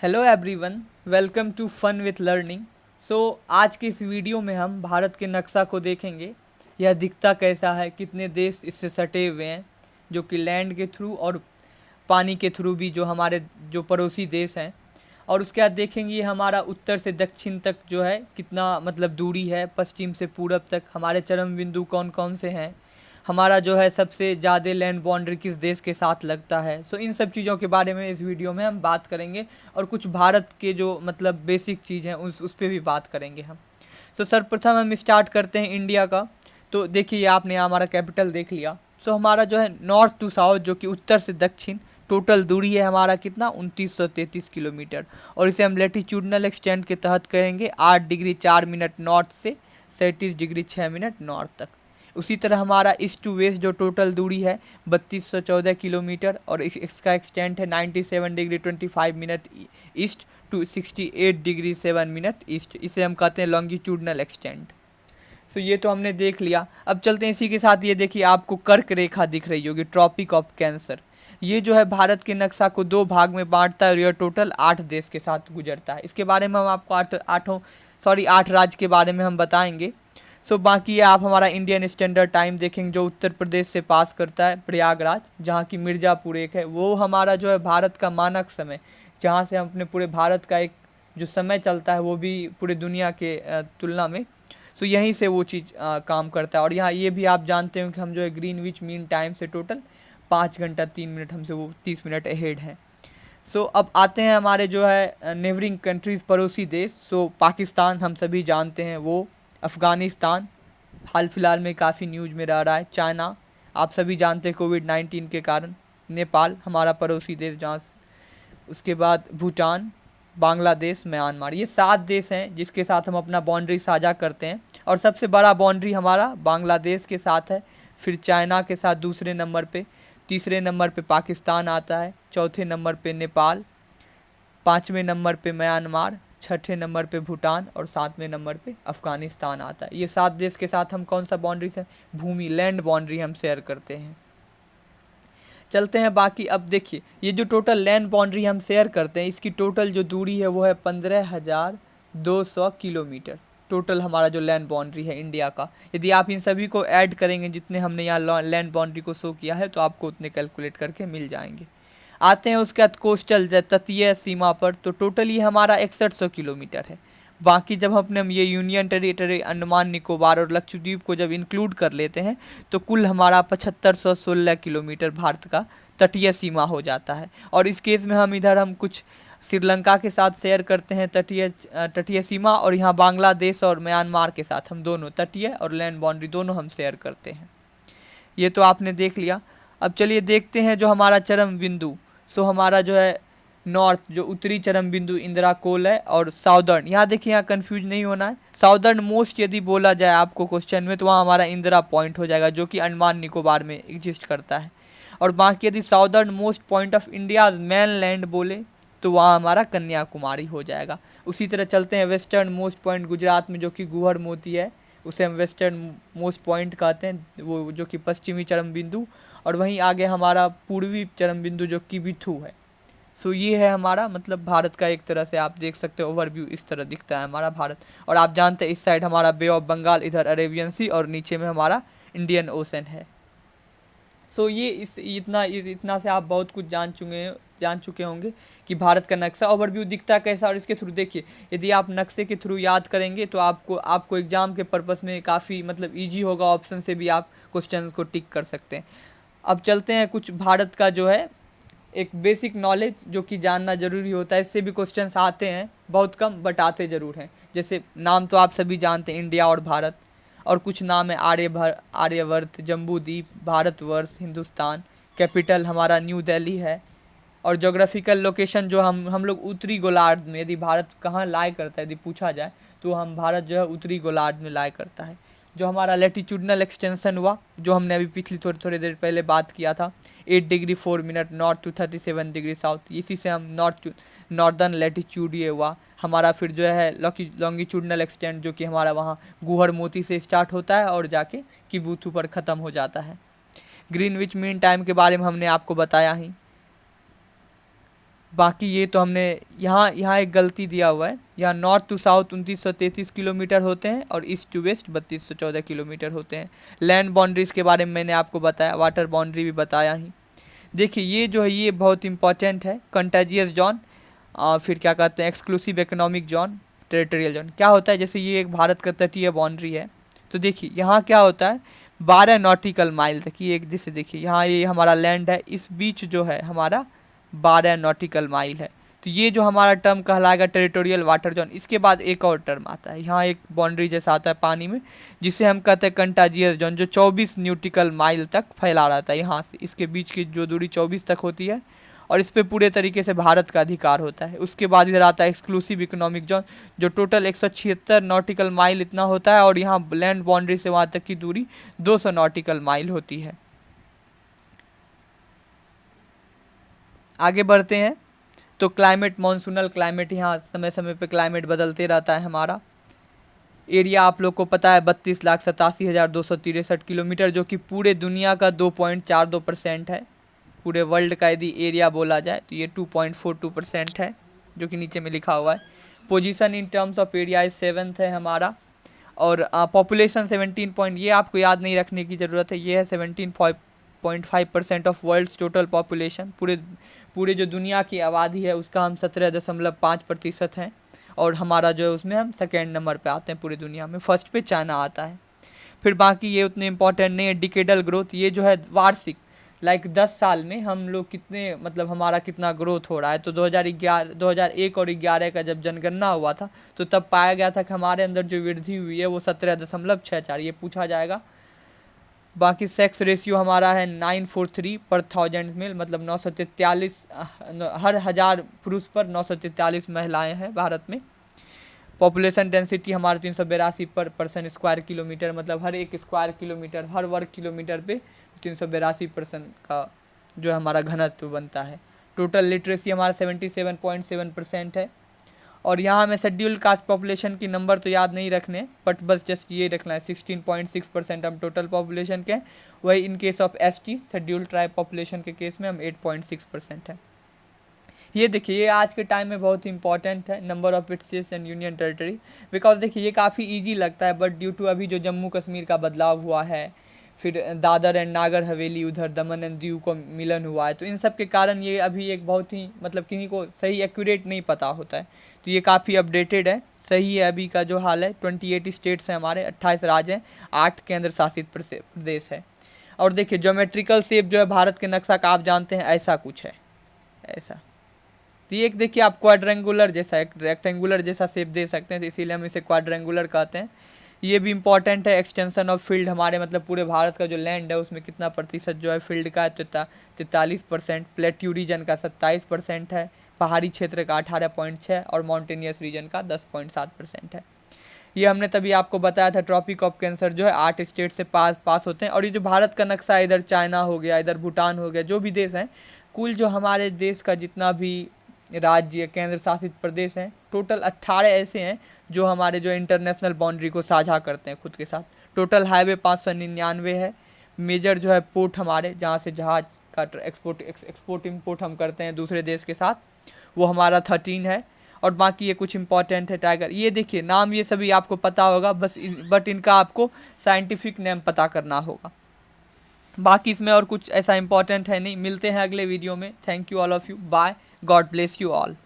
Hello everyone, welcome to fun with learning. आज के इस वीडियो में हम भारत के नक्शा को देखेंगे। यह दिखता कैसा है, कितने देश इससे सटे हुए हैं, जो कि लैंड के थ्रू और पानी के थ्रू भी, जो हमारे जो पड़ोसी देश हैं। और उसके बाद देखेंगे ये हमारा उत्तर से दक्षिण तक जो है कितना मतलब दूरी है, पश्चिम से पूरब तक हमारे चरम बिंदु कौन कौन से हैं, हमारा जो है सबसे ज़्यादा लैंड बाउंड्री किस देश के साथ लगता है। इन सब चीज़ों के बारे में इस वीडियो में हम बात करेंगे और कुछ भारत के जो मतलब बेसिक चीज़ हैं उस पर भी बात करेंगे हम। सर्वप्रथम हम स्टार्ट करते हैं इंडिया का। तो देखिए आपने हमारा कैपिटल देख लिया। हमारा जो है नॉर्थ टू साउथ, जो कि उत्तर से दक्षिण, टोटल दूरी है हमारा कितना 2933 किलोमीटर। और इसे हम लेटीट्यूडनल एक्सटेंट के तहत करेंगे 8 डिग्री 4 मिनट नॉर्थ से 37 डिग्री 6 मिनट नॉर्थ तक। उसी तरह हमारा ईस्ट टू वेस्ट जो टोटल दूरी है 3214 किलोमीटर, और इसका एक्सटेंट है 97 degree 25 minute east to 68 degree 7 minute east. इसे हम कहते हैं लॉन्गिट्यूडनल एक्सटेंट। ये तो हमने देख लिया। अब चलते हैं इसी के साथ, ये देखिए आपको कर्क रेखा दिख रही होगी, ट्रॉपिक ऑफ कैंसर। ये जो है भारत के नक्शा को 2 भाग में बांटता है और यह टोटल 8 देश के साथ गुजरता है। इसके बारे में हम आपको 8 राज्य के बारे में हम बताएंगे। बाकी है आप हमारा इंडियन स्टैंडर्ड टाइम देखेंगे, जो उत्तर प्रदेश से पास करता है प्रयागराज, जहाँ की मिर्ज़ापुर एक है। वो हमारा जो है भारत का मानक समय, जहाँ से हम अपने पूरे भारत का एक जो समय चलता है वो भी पूरे दुनिया के तुलना में, यहीं से वो चीज़ काम करता है। और यहाँ ये भी आप जानते हो कि हम जो है ग्रीनविच मीन टाइम से टोटल 5 घंटा 3 मिनट हमसे वो 30 मिनट अहेड हैं। अब आते हैं हमारे जो है नेबरिंग कंट्रीज़, पड़ोसी देश। पाकिस्तान हम सभी जानते हैं वो, अफ़गानिस्तान हाल फिलहाल में काफ़ी न्यूज़ में रह रहा है, चाइना आप सभी जानते हैं कोविड-19 के कारण, नेपाल हमारा पड़ोसी देश जहाँ, उसके बाद भूटान, बांग्लादेश, म्यांमार। ये 7 देश हैं जिसके साथ हम अपना बाउंड्री साझा करते हैं। और सबसे बड़ा बाउंड्री हमारा बांग्लादेश के साथ है, फिर चाइना के साथ दूसरे नंबर पे, तीसरे नंबर पे पाकिस्तान आता है, चौथे नंबर पे नेपाल, 5वें नंबर पे म्यांमार, छठे नंबर पे भूटान और 7वें नंबर पे अफ़गानिस्तान आता है। ये 7 देश के साथ हम कौन सा बाउंड्री से, भूमि लैंड बाउंड्री हम शेयर करते हैं। चलते हैं बाकी। अब देखिए ये जो टोटल लैंड बाउंड्री हम शेयर करते हैं, इसकी टोटल जो दूरी है वो है 15,200 किलोमीटर। टोटल हमारा जो लैंड बाउंड्री है इंडिया का, यदि आप इन सभी को ऐड करेंगे जितने हमने यहाँ लैंड बाउंड्री को शो किया है, तो आपको उतने कैलकुलेट करके मिल जाएंगे। आते हैं उसके बाद कोस्टल तटीय सीमा पर, तो टोटल ये हमारा 6100 किलोमीटर है। बाकी जब हम ये यूनियन टेरिटरी अंडमान निकोबार और लक्षद्वीप को जब इंक्लूड कर लेते हैं, तो कुल हमारा 7516 किलोमीटर भारत का तटीय सीमा हो जाता है। और इस केस में हम कुछ श्रीलंका के साथ शेयर करते हैं तटीय सीमा, और यहाँ बांग्लादेश और म्यांमार के साथ हम दोनों तटीय और लैंड बाउंड्री दोनों हम शेयर करते हैं। ये तो आपने देख लिया। अब चलिए देखते हैं जो हमारा चरम बिंदु। हमारा जो है नॉर्थ जो उत्तरी चरम बिंदु इंदिरा कोल है, और साउदर्न, यहाँ देखिए यहाँ कंफ्यूज नहीं होना है। साउदर्न मोस्ट यदि बोला जाए आपको क्वेश्चन में, तो वहाँ हमारा इंदिरा पॉइंट हो जाएगा, जो कि अंडमान निकोबार में एग्जिस्ट करता है। और बाकी यदि southern most point of India main land बोले, तो वहाँ हमारा कन्याकुमारी हो जाएगा। उसी तरह चलते हैं वेस्टर्न मोस्ट पॉइंट गुजरात में, जो कि गुहर मोती है, उसे हम वेस्टर्न मोस्ट पॉइंट कहते हैं, वो जो कि पश्चिमी चरम बिंदु। और वहीं आगे हमारा पूर्वी चरम बिंदु जो कि बिथू है। ये है हमारा मतलब भारत का, एक तरह से आप देख सकते हो ओवरव्यू इस तरह दिखता है हमारा भारत। और आप जानते हैं इस साइड हमारा बे ऑफ बंगाल, इधर अरेबियन सी, और नीचे में हमारा इंडियन ओशन है। ये इतना से आप बहुत कुछ जान चुके होंगे कि भारत का नक्शा ओवरव्यू दिखता है कैसा। और इसके थ्रू देखिए, यदि आप नक्शे के थ्रू याद करेंगे तो आपको एग्जाम के पर्पस में काफ़ी मतलब ईजी होगा, ऑप्शन से भी आप क्वेश्चन को टिक कर सकते हैं। अब चलते हैं कुछ भारत का जो है एक बेसिक नॉलेज जो कि जानना ज़रूरी होता है। इससे भी क्वेश्चंस आते हैं, बहुत कम बट आते ज़रूर हैं। जैसे नाम तो आप सभी जानते हैं, इंडिया और भारत, और कुछ नाम है आर्यवर्त, जम्बूद्वीप, भारतवर्ष, हिंदुस्तान। कैपिटल हमारा न्यू दिल्ली है। और जोग्राफिकल लोकेशन जो हम लोग उत्तरी गोलार्ध में, यदि भारत कहाँ लाई करता है यदि पूछा जाए, तो हम भारत जो है उत्तरी गोलार्ध में लाई करता है। जो हमारा लेटीट्यूडनल एक्सटेंशन हुआ, जो हमने अभी पिछली थोड़ी देर पहले बात किया था, 8 degree 4 minute north to 37 degree south, इसी से हम नॉर्दर्न लेटीट्यूड ये हुआ हमारा। फिर जो है लॉन्गिट्यूडनल एक्सटेंट, जो कि हमारा वहाँ गुहर मोती से स्टार्ट होता है और जाके किबुथु पर ख़त्म हो जाता है। ग्रीनविच मीन टाइम के बारे में हमने आपको बताया ही। बाकी ये तो हमने यहाँ यहाँ एक गलती दिया हुआ है, यहाँ नॉर्थ टू साउथ 2933 किलोमीटर होते हैं और ईस्ट टू वेस्ट 3214 किलोमीटर होते हैं। लैंड बाउंड्रीज़ के बारे में मैंने आपको बताया, वाटर बाउंड्री भी बताया ही। देखिए ये जो है ये बहुत इंपॉर्टेंट है, कंटेजियस जोन, फिर क्या कहते हैं exclusive economic zone, territorial zone. क्या होता है, जैसे ये एक भारत का तटीय बाउंड्री है, तो देखिए यहाँ क्या होता है 12 नॉटिकल माइल तक, ये एक जैसे देखिए यहाँ ये हमारा लैंड है, इस बीच जो है हमारा 12 नॉटिकल माइल है। तो ये जो हमारा टर्म कहलाएगा टेरिटोरियल वाटर जोन। इसके बाद एक और टर्म आता है, यहाँ एक बाउंड्री जैसा आता है पानी में, जिसे हम कहते हैं कंटाजियस जोन, जो 24 न्यूटिकल माइल तक फैला रहता है। यहाँ से इसके बीच की जो दूरी 24 तक होती है और इस पे पूरे तरीके से भारत का अधिकार होता है। उसके बाद इधर आता है एक्सक्लूसिव इकोनॉमिक जोन, जो टोटल 176 नॉटिकल माइल इतना होता है और यहाँ लैंड बाउंड्री से वहाँ तक की दूरी 200 नॉटिकल माइल होती है। आगे बढ़ते हैं तो क्लाइमेट, मॉनसूनल क्लाइमेट, यहाँ समय समय पे क्लाइमेट बदलते रहता है हमारा। एरिया आप लोग को पता है 32,87,263 किलोमीटर, जो कि पूरे दुनिया का 2.42% है। पूरे वर्ल्ड का यदि एरिया बोला जाए तो ये 2.42% है, जो कि नीचे में लिखा हुआ है। Position in terms of area is 7th है हमारा। और पॉपुलेशन 17 पॉइंट, ये आपको याद नहीं रखने की ज़रूरत है, ये है 17.5% ऑफ वर्ल्ड्स टोटल पॉपुलेशन। पूरे जो दुनिया की आबादी है उसका हम 17.5% हैं, और हमारा जो है उसमें हम सेकेंड नंबर पे आते हैं पूरी दुनिया में, फर्स्ट पे चाइना आता है। फिर बाकी ये उतने इंपॉर्टेंट नहीं है। डिकेडल ग्रोथ, ये जो है वार्षिक, लाइक 10 साल में हम लोग कितने, मतलब हमारा कितना ग्रोथ हो रहा है। तो 2001 और 11 का जब जनगणना हुआ था तो तब पाया गया था कि हमारे अंदर जो वृद्धि हुई है वो 17.64, ये पूछा जाएगा। बाकी सेक्स रेशियो हमारा है 943 पर 1000 मेल, मतलब 943, हर 1000 पुरुष पर 943 महिलाएं हैं भारत में। पॉपुलेशन डेंसिटी हमारा 382 पर पर्सन स्क्वायर किलोमीटर, मतलब हर एक स्क्वायर किलोमीटर, हर वर्ग किलोमीटर पे 382 पर्सन का जो हमारा घनत्व बनता है। टोटल लिटरेसी हमारा 77.7% है। और यहाँ हमें शेड्यूल कास्ट पॉपुलेशन की नंबर तो याद नहीं रखने, बट बस जस्ट ये रखना है 16.6% हम टोटल पॉपुलेशन के। वही in case of ST schedule tribe population के केस में हम 8.6% है। ये देखिए ये आज के टाइम में बहुत इंपॉर्टेंट है, number of states and union territory. Because देखिए ये काफ़ी ईजी लगता है, बट ड्यू टू अभी जो जम्मू कश्मीर का बदलाव हुआ है, फिर दादर एंड नागर हवेली, उधर दमन एंड दीव को मिलन हुआ है, तो इन सब के कारण ये अभी एक बहुत ही, मतलब किसी को सही एक्यूरेट नहीं पता होता है। तो ये काफ़ी अपडेटेड है, सही है अभी का जो हाल है। 28 स्टेट्स हैं हमारे, 28 राज्य हैं, 8 केंद्र शासित प्रदेश है। और देखिए ज्योमेट्रिकल शेप जो है भारत के नक्शा का आप जानते हैं ऐसा कुछ है, ऐसा। तो ये एक देखिए आप क्वाड्रेंगुलर जैसा, एक रेक्टेंगुलर जैसा शेप दे सकते हैं, तो इसीलिए हम इसे क्वाड्रेंगुलर कहते हैं। ये भी इंपॉर्टेंट है। एक्सटेंशन ऑफ फील्ड हमारे, मतलब पूरे भारत का जो लैंड है उसमें कितना प्रतिशत जो है फील्ड का है, 43%। प्लेट्यू रीजन का 27% है, पहाड़ी क्षेत्र का 18.6 और माउंटेनियस रीजन का 10.7% है। ये हमने तभी आपको बताया था, ट्रॉपिक ऑफ कैंसर जो है 8 स्टेट से पास होते हैं। और ये जो भारत का नक्शा है, इधर चाइना हो गया, इधर भूटान हो गया, जो भी देश हैं, कुल जो हमारे देश का जितना भी राज्य केंद्र शासित प्रदेश हैं, टोटल 18 ऐसे हैं जो हमारे जो इंटरनेशनल बाउंड्री को साझा करते हैं खुद के साथ। टोटल हाईवे 599 है। मेजर जो है पोर्ट हमारे, जहाँ से जहाज का एक्सपोर्ट इम्पोर्ट हम करते हैं दूसरे देश के साथ, वो हमारा 13 है। और बाकी ये कुछ इंपॉर्टेंट है टाइगर, ये देखिए नाम ये सभी आपको पता होगा, बट इनका आपको साइंटिफिक नेम पता करना होगा। बाकी इसमें और कुछ ऐसा इंपॉर्टेंट है नहीं। मिलते हैं अगले वीडियो में। Thank you all of you, bye, God bless you all.